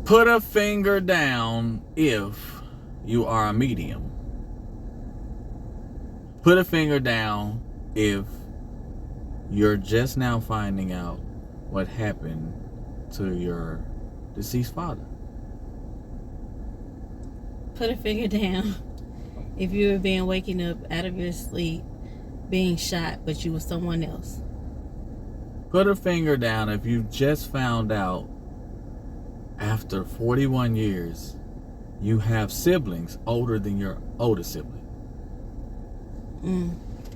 Put a finger down if you are a medium. Put a finger down if you're just now finding out what happened to your deceased father. Put a finger down if you were being waking up out of your sleep, being shot, but you were someone else. Put a finger down if you just found out after 41 years you have siblings older than your older sibling.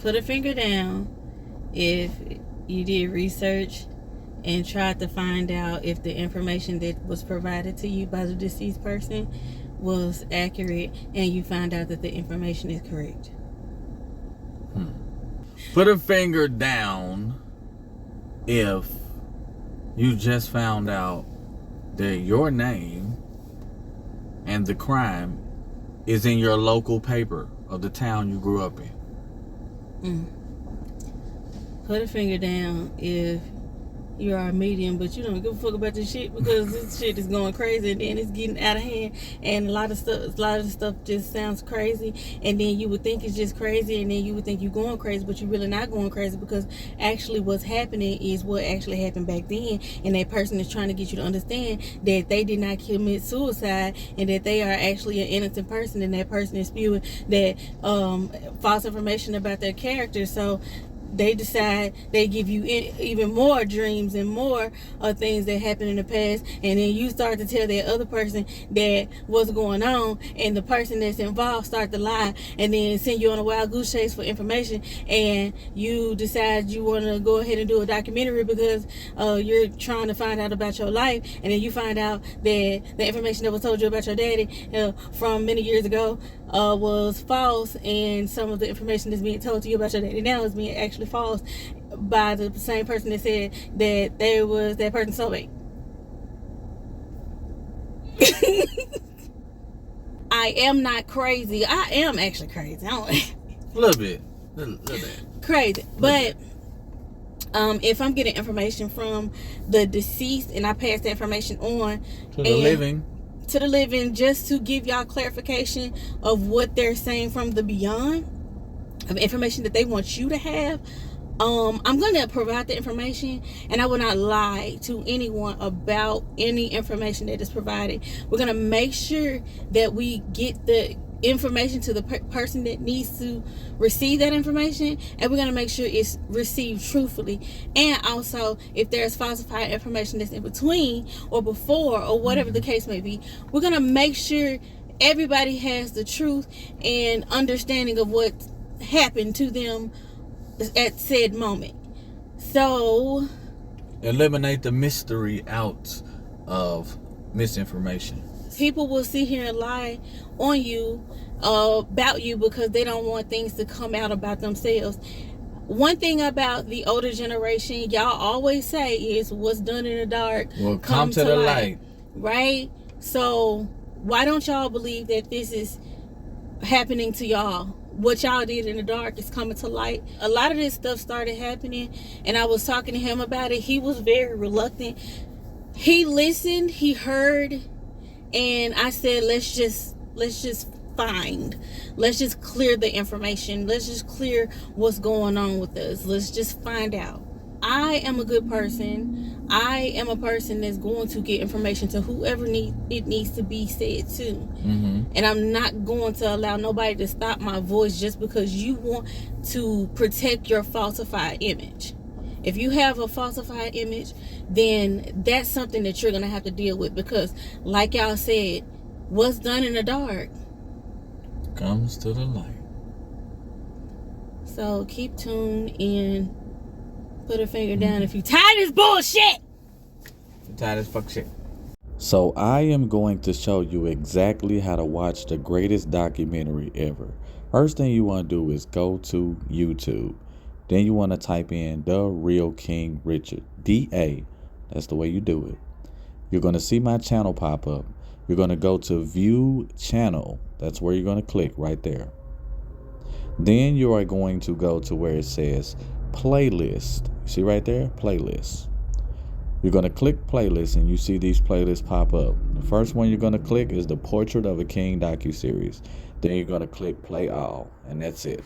Put a finger down if you did research and tried to find out if the information that was provided to you by the deceased person was accurate and you find out that the information is correct. Put a finger down if you just found out that your name and the crime is in your local paper of the town you grew up in. Put a finger down if you are a medium, but you don't give a fuck about this shit because this shit is going crazy and then it's getting out of hand, and a lot of the stuff just sounds crazy, and then you would think it's just crazy, and then you would think you're going crazy, but you're really not going crazy because actually what's happening is what actually happened back then, and that person is trying to get you to understand that they did not commit suicide and that they are actually an innocent person, and that person is spewing that false information about their character. So they decide they give you even more dreams and more things that happened in the past, and then you start to tell that other person that what's going on, and the person that's involved start to lie and then send you on a wild goose chase for information, and you decide you want to go ahead and do a documentary because you're trying to find out about your life, and then you find out that the information that was told you about your daddy from many years ago was false, and some of the information that's being told to you about your daddy now is being actually false by the same person that said that there was that person's soulmate. I am not crazy. I am actually crazy. I don't A little bit. crazy. But if I'm getting information from the deceased and I pass the information on to the living, just to give y'all clarification of what they're saying from the beyond, of information that they want you to have, I'm going to provide the information, and I will not lie to anyone about any information that is provided. We're going to make sure that we get the information to the person that needs to receive that information, and we're going to make sure it's received truthfully. And also, if there's falsified information that's in between or before or whatever the case may be, we're going to make sure everybody has the truth and understanding of what happened to them at said moment. So eliminate the mystery out of misinformation. People will sit here and lie on you about you because they don't want things to come out about themselves. One thing about the older generation, y'all always say, is what's done in the dark will come to the light. Right? So why don't y'all believe that this is happening to y'all? What y'all did in the dark is coming to light. A lot of this stuff started happening, and I was talking to him about it. He was very reluctant. He listened, he heard, and I said, let's just clear the information. Let's just clear what's going on with us. Let's just find out. I am a good person. I am a person that's going to get information to whoever it needs to be said to. And I'm not going to allow nobody to stop my voice just because you want to protect your falsified image. If you have a falsified image, then that's something that you're going to have to deal with, because like y'all said, what's done in the dark comes to the light. So keep tuned and put a finger down if you tired of this bullshit. I'm tired of this fuck shit. So I am going to show you exactly how to watch the greatest documentary ever. First thing you want to do is go to YouTube. Then you want to type in Darealkingrichard. D-A. That's the way you do it. You're going to see my channel pop up. You're going to go to View Channel. That's where you're going to click right there. Then you are going to go to where it says Playlist. See right there? Playlist. You're going to click playlist and you see these playlists pop up. The first one you're going to click is the Portrait of a King docuseries. Then you're going to click play all, and that's it.